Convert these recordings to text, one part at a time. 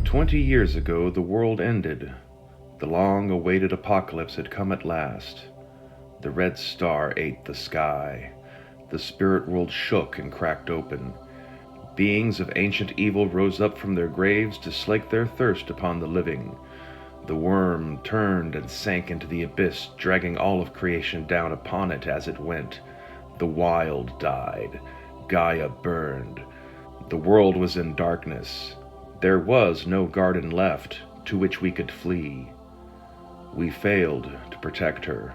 20 years ago, the world ended. The long-awaited apocalypse had come at last. The red star ate the sky. The spirit world shook and cracked open. Beings of ancient evil rose up from their graves to slake their thirst upon the living. The worm turned and sank into the abyss, dragging all of creation down upon it as it went. The wild died. Gaia burned. The world was in darkness. There was no garden left to which we could flee. We failed to protect her.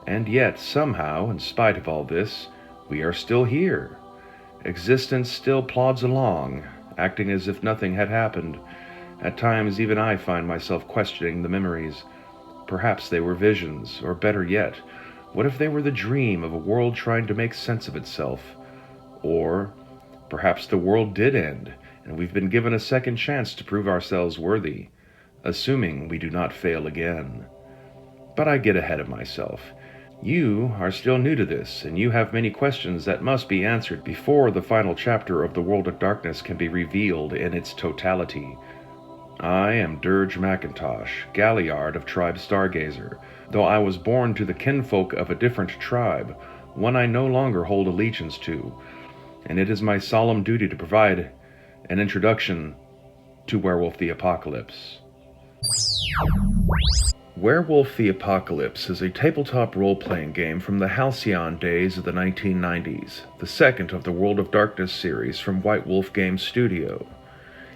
And yet, somehow, in spite of all this, we are still here. Existence still plods along, acting as if nothing had happened. At times, even I find myself questioning the memories. Perhaps they were visions, or better yet, what if they were the dream of a world trying to make sense of itself? Or perhaps the world did end, and we've been given a second chance to prove ourselves worthy, assuming we do not fail again. But I get ahead of myself. You are still new to this, and you have many questions that must be answered before the final chapter of the World of Darkness can be revealed in its totality. I am Dirge McIntosh, Galliard of Tribe Stargazer. Though I was born to the kinfolk of a different tribe, one I no longer hold allegiance to, and it is my solemn duty to provide an introduction to Werewolf the Apocalypse. Werewolf the Apocalypse is a tabletop role-playing game from the halcyon days of the 1990s, the second of the World of Darkness series from White Wolf Games Studio.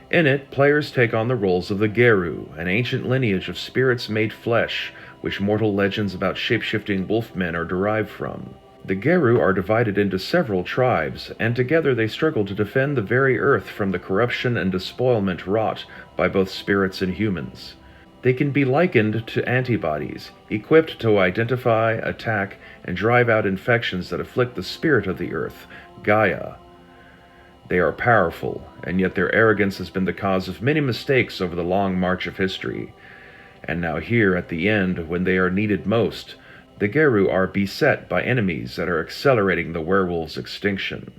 In it, players take on the roles of the Garou, an ancient lineage of spirits made flesh, which mortal legends about shape-shifting wolfmen are derived from. The Garou are divided into several tribes, and together they struggle to defend the very earth from the corruption and despoilment wrought by both spirits and humans. They can be likened to antibodies, equipped to identify, attack, and drive out infections that afflict the spirit of the earth, Gaia. They are powerful, and yet their arrogance has been the cause of many mistakes over the long march of history. And now here, at the end, when they are needed most, the Garou are beset by enemies that are accelerating the werewolves' extinction.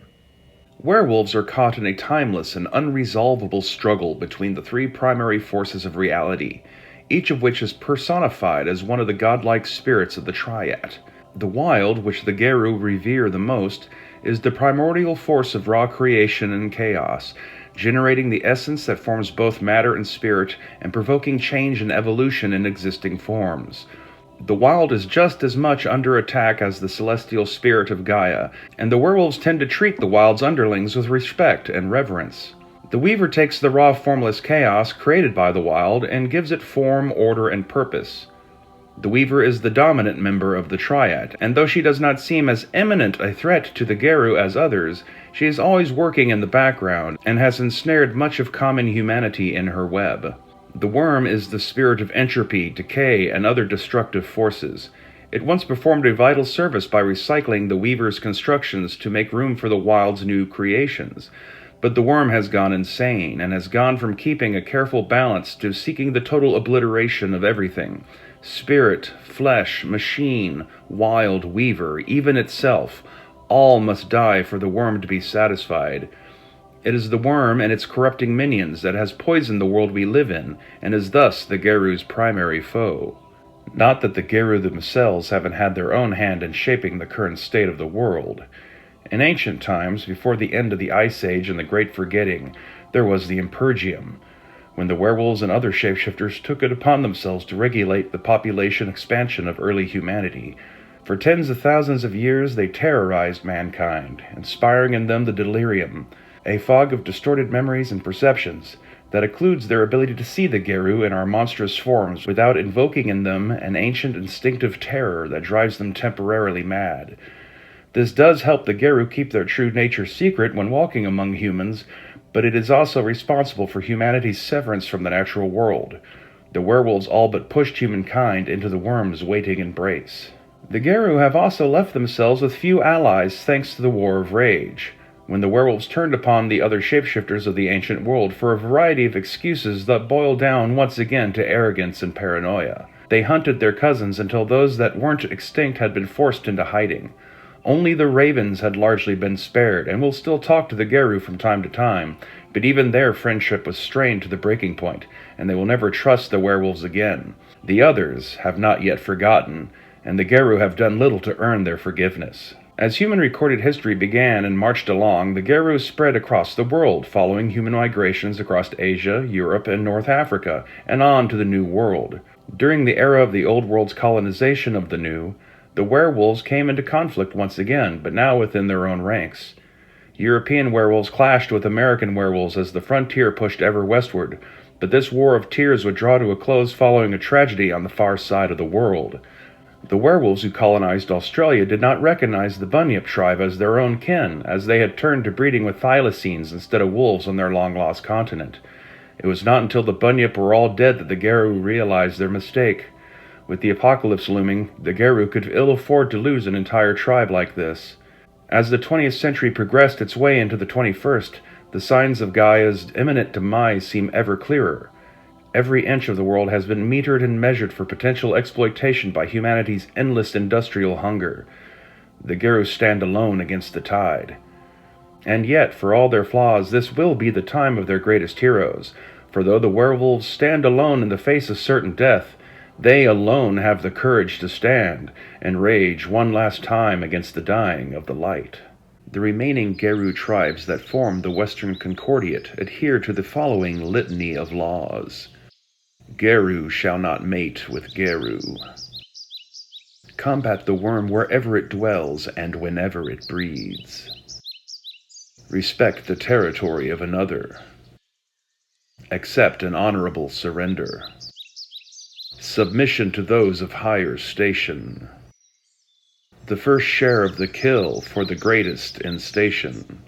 Werewolves are caught in a timeless and unresolvable struggle between the three primary forces of reality, each of which is personified as one of the godlike spirits of the Triad. The wild, which the Garou revere the most, is the primordial force of raw creation and chaos, generating the essence that forms both matter and spirit and provoking change and evolution in existing forms. The wild is just as much under attack as the celestial spirit of Gaia, and the werewolves tend to treat the wild's underlings with respect and reverence. The weaver takes the raw formless chaos created by the wild and gives it form, order, and purpose. The weaver is the dominant member of the Triad, and though she does not seem as imminent a threat to the Garou as others, she is always working in the background and has ensnared much of common humanity in her web. The worm is the spirit of entropy, decay, and other destructive forces. It once performed a vital service by recycling the weaver's constructions to make room for the wild's new creations. But the worm has gone insane, and has gone from keeping a careful balance to seeking the total obliteration of everything. Spirit, flesh, machine, wild, weaver, even itself, all must die for the worm to be satisfied. It is the worm and its corrupting minions that has poisoned the world we live in, and is thus the Garou's primary foe. Not that the Garou themselves haven't had their own hand in shaping the current state of the world. In ancient times, before the end of the Ice Age and the Great Forgetting, there was the Impergium, when the werewolves and other shapeshifters took it upon themselves to regulate the population expansion of early humanity. For tens of thousands of years they terrorized mankind, inspiring in them the delirium, a fog of distorted memories and perceptions that occludes their ability to see the Garou in our monstrous forms without invoking in them an ancient instinctive terror that drives them temporarily mad. This does help the Garou keep their true nature secret when walking among humans, but it is also responsible for humanity's severance from the natural world. The werewolves all but pushed humankind into the worm's waiting embrace. The Garou have also left themselves with few allies thanks to the War of Rage, when the werewolves turned upon the other shapeshifters of the ancient world for a variety of excuses that boil down once again to arrogance and paranoia. They hunted their cousins until those that weren't extinct had been forced into hiding. Only the ravens had largely been spared, and will still talk to the Garou from time to time, but even their friendship was strained to the breaking point, and they will never trust the werewolves again. The others have not yet forgotten, and the Garou have done little to earn their forgiveness. As human recorded history began and marched along, the Garou spread across the world, following human migrations across Asia, Europe, and North Africa, and on to the New World. During the era of the Old World's colonization of the New, the werewolves came into conflict once again, but now within their own ranks. European werewolves clashed with American werewolves as the frontier pushed ever westward, but this war of tears would draw to a close following a tragedy on the far side of the world. The werewolves who colonized Australia did not recognize the Bunyip tribe as their own kin, as they had turned to breeding with thylacines instead of wolves on their long-lost continent. It was not until the Bunyip were all dead that the Garou realized their mistake. With the apocalypse looming, the Garou could ill afford to lose an entire tribe like this. As the 20th century progressed its way into the 21st, the signs of Gaia's imminent demise seem ever clearer. Every inch of the world has been metered and measured for potential exploitation by humanity's endless industrial hunger. The Garou stand alone against the tide. And yet, for all their flaws, this will be the time of their greatest heroes, for though the werewolves stand alone in the face of certain death, they alone have the courage to stand and rage one last time against the dying of the light. The remaining Garou tribes that form the Western Concordiate adhere to the following litany of laws. Garou shall not mate with Garou. Combat the worm wherever it dwells and whenever it breeds. Respect the territory of another. Accept an honorable surrender. Submission to those of higher station. The first share of the kill for the greatest in station.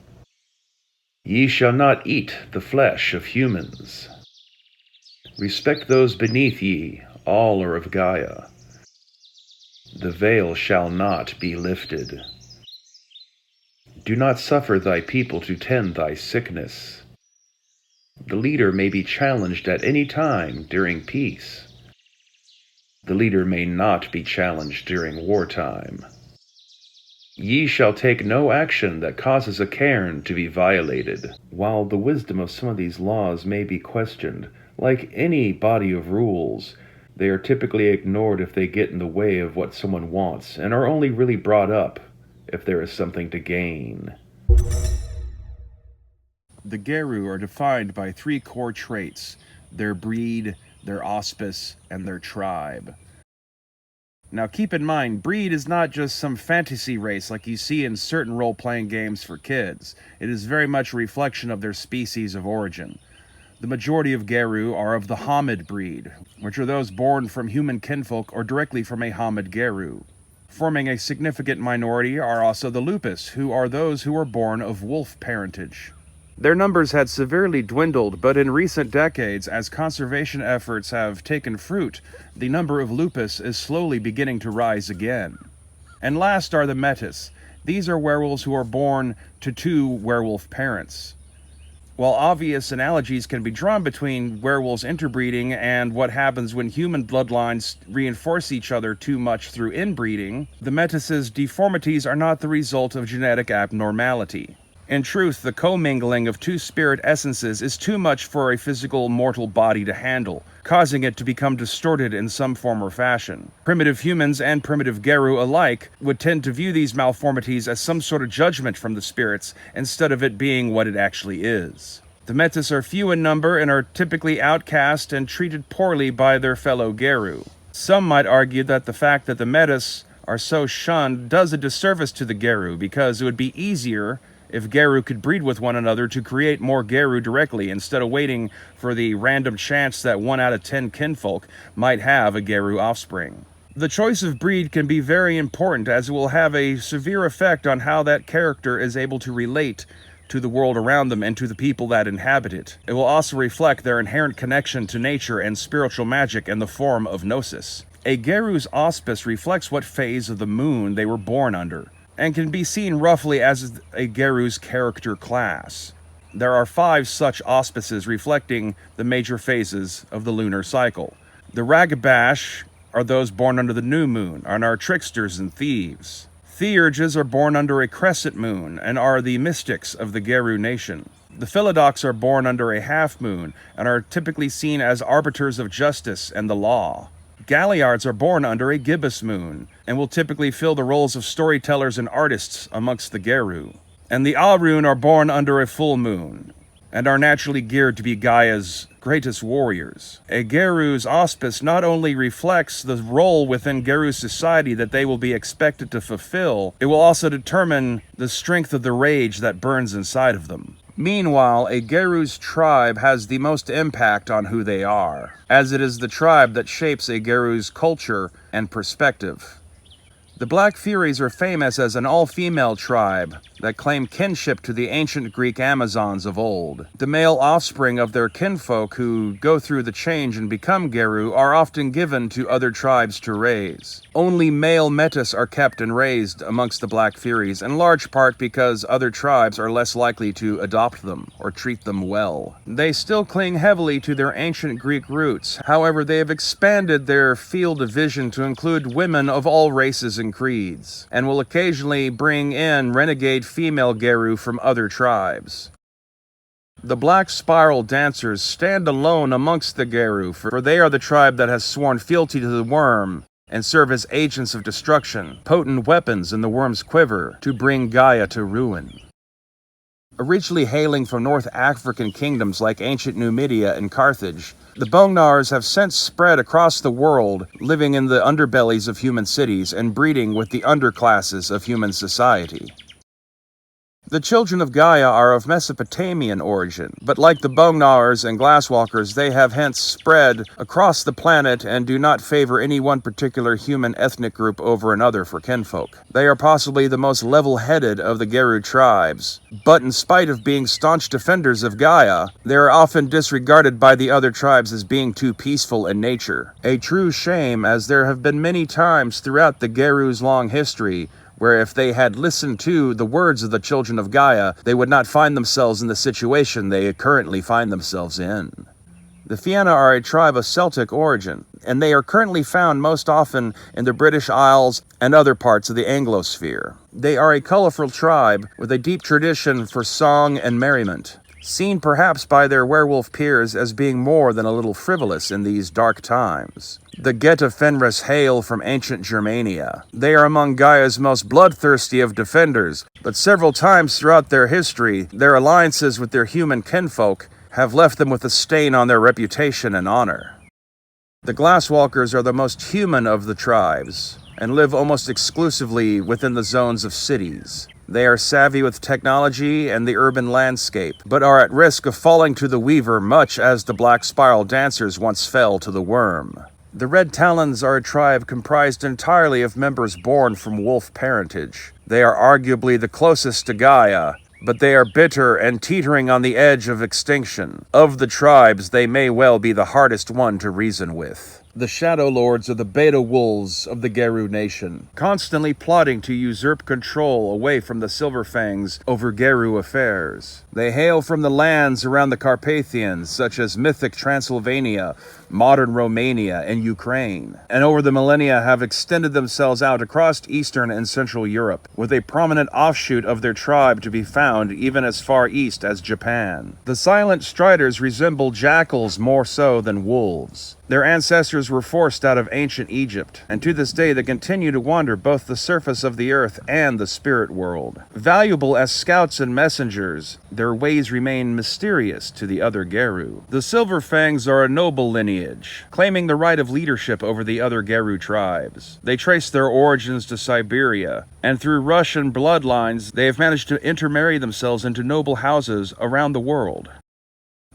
Ye shall not eat the flesh of humans. Respect those beneath ye, all are of Gaia. The veil shall not be lifted. Do not suffer thy people to tend thy sickness. The leader may be challenged at any time during peace. The leader may not be challenged during wartime. Ye shall take no action that causes a cairn to be violated. While the wisdom of some of these laws may be questioned, like any body of rules, they are typically ignored if they get in the way of what someone wants, and are only really brought up if there is something to gain. The Garou are defined by 3 core traits: their breed, their auspice, and their tribe. Now keep in mind, breed is not just some fantasy race like you see in certain role-playing games for kids. It is very much a reflection of their species of origin. The majority of Garou are of the Homid breed, which are those born from human kinfolk or directly from a Homid Garou. Forming a significant minority are also the Lupus, who are those who are born of wolf parentage. Their numbers had severely dwindled, but in recent decades, as conservation efforts have taken fruit, the number of Lupus is slowly beginning to rise again. And last are the Metis. These are werewolves who are born to 2 werewolf parents. While obvious analogies can be drawn between werewolves interbreeding and what happens when human bloodlines reinforce each other too much through inbreeding, the Metis' deformities are not the result of genetic abnormality. In truth, the commingling of 2 spirit essences is too much for a physical mortal body to handle, causing it to become distorted in some form or fashion. Primitive humans and primitive Garou alike would tend to view these malformities as some sort of judgment from the spirits, instead of it being what it actually is. The Metis are few in number and are typically outcast and treated poorly by their fellow Garou. Some might argue that the fact that the Metis are so shunned does a disservice to the Garou, because it would be easier if Garou could breed with one another to create more Garou directly, instead of waiting for the random chance that 1 out of 10 kinfolk might have a Garou offspring. The choice of breed can be very important, as it will have a severe effect on how that character is able to relate to the world around them and to the people that inhabit it. It will also reflect their inherent connection to nature and spiritual magic in the form of gnosis. A Garou's auspice reflects what phase of the moon they were born under, and can be seen roughly as a Garou's character class. There are 5 such auspices reflecting the major phases of the lunar cycle. The Ragabash are those born under the new moon, and are tricksters and thieves. Theurges are born under a crescent moon and are the mystics of the Garou nation. The Philodox are born under a half moon and are typically seen as arbiters of justice and the law. Galliards are born under a gibbous moon and will typically fill the roles of storytellers and artists amongst the Garou. And the Arun are born under a full moon and are naturally geared to be Gaia's greatest warriors. A Garou's auspice not only reflects the role within Garou society that they will be expected to fulfill, it will also determine the strength of the rage that burns inside of them. Meanwhile, a Garou's tribe has the most impact on who they are, as it is the tribe that shapes a Garou's culture and perspective. The Black Furies are famous as an all-female tribe that claim kinship to the ancient Greek Amazons of old. The male offspring of their kinfolk who go through the change and become Garou are often given to other tribes to raise. Only male metis are kept and raised amongst the Black Furies, in large part because other tribes are less likely to adopt them or treat them well. They still cling heavily to their ancient Greek roots. However, they have expanded their field of vision to include women of all races and creeds, and will occasionally bring in renegade female Garou from other tribes. The Black Spiral Dancers stand alone amongst the Garou, for they are the tribe that has sworn fealty to the worm and serve as agents of destruction, potent weapons in the worm's quiver to bring Gaia to ruin. Originally hailing from North African kingdoms like ancient Numidia and Carthage, the Bongnars have since spread across the world, living in the underbellies of human cities and breeding with the underclasses of human society. The children of Gaia are of Mesopotamian origin, but like the Bongnars and Glasswalkers, they have hence spread across the planet and do not favor any one particular human ethnic group over another for kinfolk. They are possibly the most level-headed of the Garou tribes, but in spite of being staunch defenders of Gaia, they are often disregarded by the other tribes as being too peaceful in nature. A true shame, as there have been many times throughout the Garou's long history where if they had listened to the words of the children of Gaia, they would not find themselves in the situation they currently find themselves in. The Fianna are a tribe of Celtic origin, and they are currently found most often in the British Isles and other parts of the Anglosphere. They are a colorful tribe with a deep tradition for song and merriment, seen perhaps by their werewolf peers as being more than a little frivolous in these dark times. The Geta Fenris hail from ancient Germania. They are among Gaia's most bloodthirsty of defenders, but several times throughout their history, their alliances with their human kinfolk have left them with a stain on their reputation and honor. The Glasswalkers are the most human of the tribes, and live almost exclusively within the zones of cities. They are savvy with technology and the urban landscape, but are at risk of falling to the Weaver much as the Black Spiral Dancers once fell to the Worm. The Red Talons are a tribe comprised entirely of members born from wolf parentage. They are arguably the closest to Gaia, but they are bitter and teetering on the edge of extinction. Of the tribes, they may well be the hardest one to reason with. The Shadow Lords are the Beta Wolves of the Garou nation, constantly plotting to usurp control away from the Silverfangs over Garou affairs. They hail from the lands around the Carpathians, such as mythic Transylvania, modern Romania, and Ukraine, and over the millennia have extended themselves out across Eastern and Central Europe, with a prominent offshoot of their tribe to be found even as far east as Japan. The Silent Striders resemble jackals more so than wolves. Their ancestors were forced out of ancient Egypt, and to this day they continue to wander both the surface of the earth and the spirit world. Valuable as scouts and messengers, their ways remain mysterious to the other Garou. The Silverfangs are a noble lineage, claiming the right of leadership over the other Garou tribes. They trace their origins to Siberia, and through Russian bloodlines, they have managed to intermarry themselves into noble houses around the world.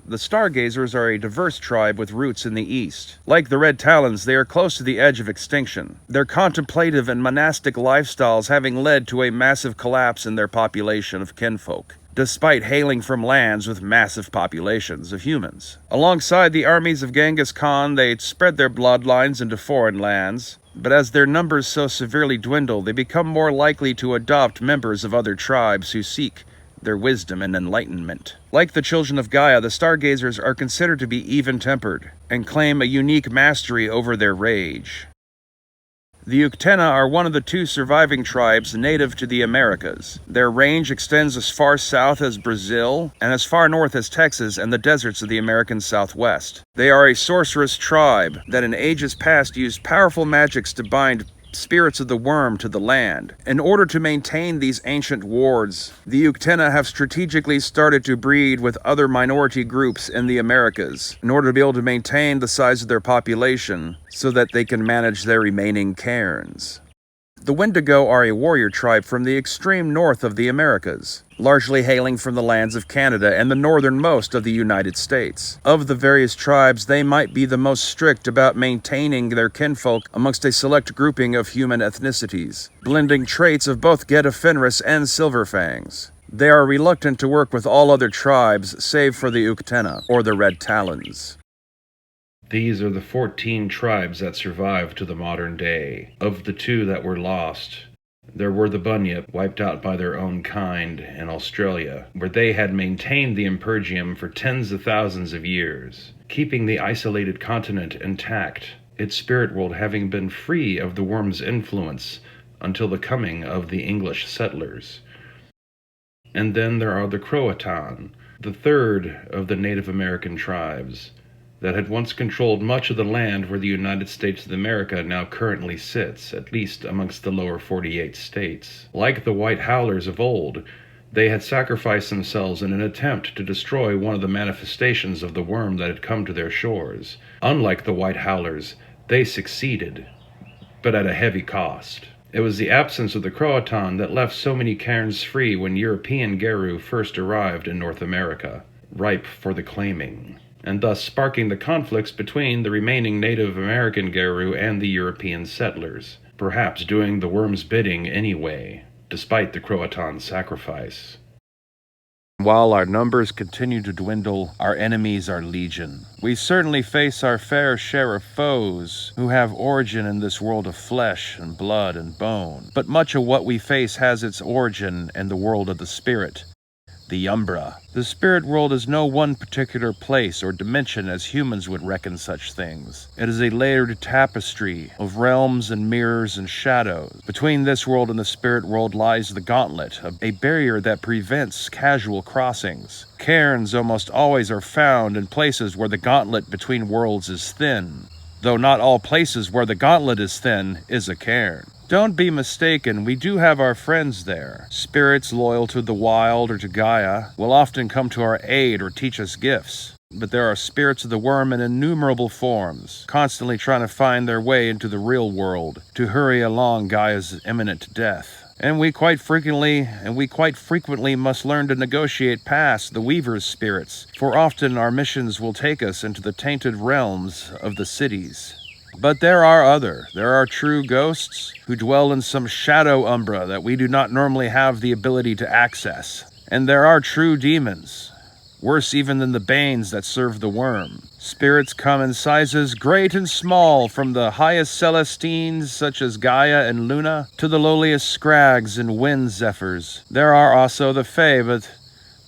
The Stargazers are a diverse tribe with roots in the east. Like the Red Talons, they are close to the edge of extinction, their contemplative and monastic lifestyles having led to a massive collapse in their population of kinfolk, despite hailing from lands with massive populations of humans. Alongside the armies of Genghis Khan, they spread their bloodlines into foreign lands, but as their numbers so severely dwindle, they become more likely to adopt members of other tribes who seek their wisdom and enlightenment. Like the children of Gaia, the Stargazers are considered to be even-tempered and claim a unique mastery over their rage. The Uktena are one of the 2 surviving tribes native to the Americas. Their range extends as far south as Brazil and as far north as Texas and the deserts of the American Southwest. They are a sorcerous tribe that in ages past used powerful magics to bind spirits of the worm to the land. In order to maintain these ancient wards, the Uktena have strategically started to breed with other minority groups in the Americas in order to be able to maintain the size of their population so that they can manage their remaining cairns. The Wendigo are a warrior tribe from the extreme north of the Americas, largely hailing from the lands of Canada and the northernmost of the United States. Of the various tribes, they might be the most strict about maintaining their kinfolk amongst a select grouping of human ethnicities, blending traits of both Geta Fenris and Silverfangs. They are reluctant to work with all other tribes save for the Uktena, or the Red Talons. These are the 14 tribes that survived to the modern day. Of the 2 that were lost, there were the Bunyip, wiped out by their own kind in Australia, where they had maintained the Impergium for tens of thousands of years, keeping the isolated continent intact, its spirit world having been free of the worm's influence until the coming of the English settlers. And then there are the Croatan, the 3rd of the Native American tribes, that had once controlled much of the land where the United States of America now currently sits, at least amongst the lower 48 states. Like the White Howlers of old, they had sacrificed themselves in an attempt to destroy one of the manifestations of the worm that had come to their shores. Unlike the White Howlers, they succeeded, but at a heavy cost. It was the absence of the Croatan that left so many cairns free when European Garou first arrived in North America, ripe for the claiming, and thus sparking the conflicts between the remaining Native American Garou and the European settlers, perhaps doing the worm's bidding anyway, despite the Croatan sacrifice. While our numbers continue to dwindle, our enemies are legion. We certainly face our fair share of foes who have origin in this world of flesh and blood and bone, but much of what we face has its origin in the world of the spirit. The Umbra. The spirit world is no one particular place or dimension as humans would reckon such things. It is a layered tapestry of realms and mirrors and shadows. Between this world and the spirit world lies the gauntlet, a barrier that prevents casual crossings. Cairns almost always are found in places where the gauntlet between worlds is thin, though not all places where the gauntlet is thin is a cairn. Don't be mistaken, we do have our friends there. Spirits loyal to the wild or to Gaia will often come to our aid or teach us gifts. But there are spirits of the worm in innumerable forms, constantly trying to find their way into the real world, to hurry along Gaia's imminent death. And we quite frequently must learn to negotiate past the Weaver's spirits, for often our missions will take us into the tainted realms of the cities. But there are true ghosts who dwell in some shadow umbra that we do not normally have the ability to access. And there are true demons, worse even than the banes that serve the worm. Spirits come in sizes great and small, from the highest Celestines such as Gaia and Luna, to the lowliest Scrags and Wind Zephyrs. There are also the Fae, but,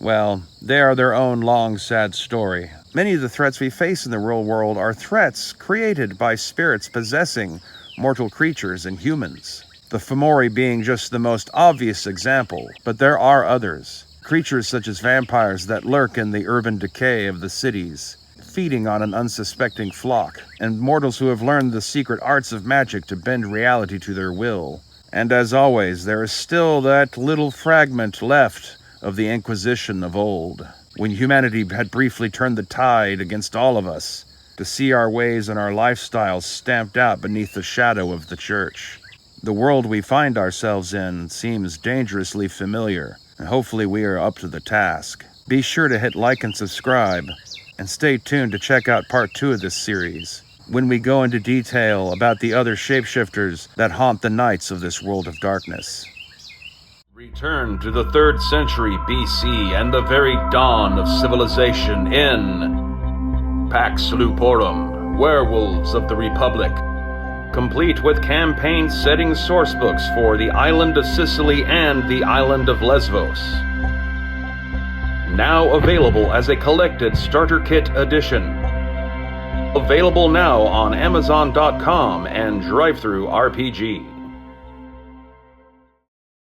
well, they are their own long, sad story. Many of the threats we face in the real world are threats created by spirits possessing mortal creatures and humans. The Fomori being just the most obvious example, but there are others. Creatures such as vampires that lurk in the urban decay of the cities, feeding on an unsuspecting flock, and mortals who have learned the secret arts of magic to bend reality to their will. And as always, there is still that little fragment left of the Inquisition of old, when humanity had briefly turned the tide against all of us, to see our ways and our lifestyles stamped out beneath the shadow of the church. The world we find ourselves in seems dangerously familiar, and hopefully we are up to the task. Be sure to hit like and subscribe, and stay tuned to check out part 2 of this series, when we go into detail about the other shapeshifters that haunt the nights of this world of darkness. Return to the 3rd century BC and the very dawn of civilization in Pax Luporum, Werewolves of the Republic, complete with campaign setting sourcebooks for the island of Sicily and the island of Lesbos. Now available as a collected starter kit edition. Available now on Amazon.com and DriveThru RPG.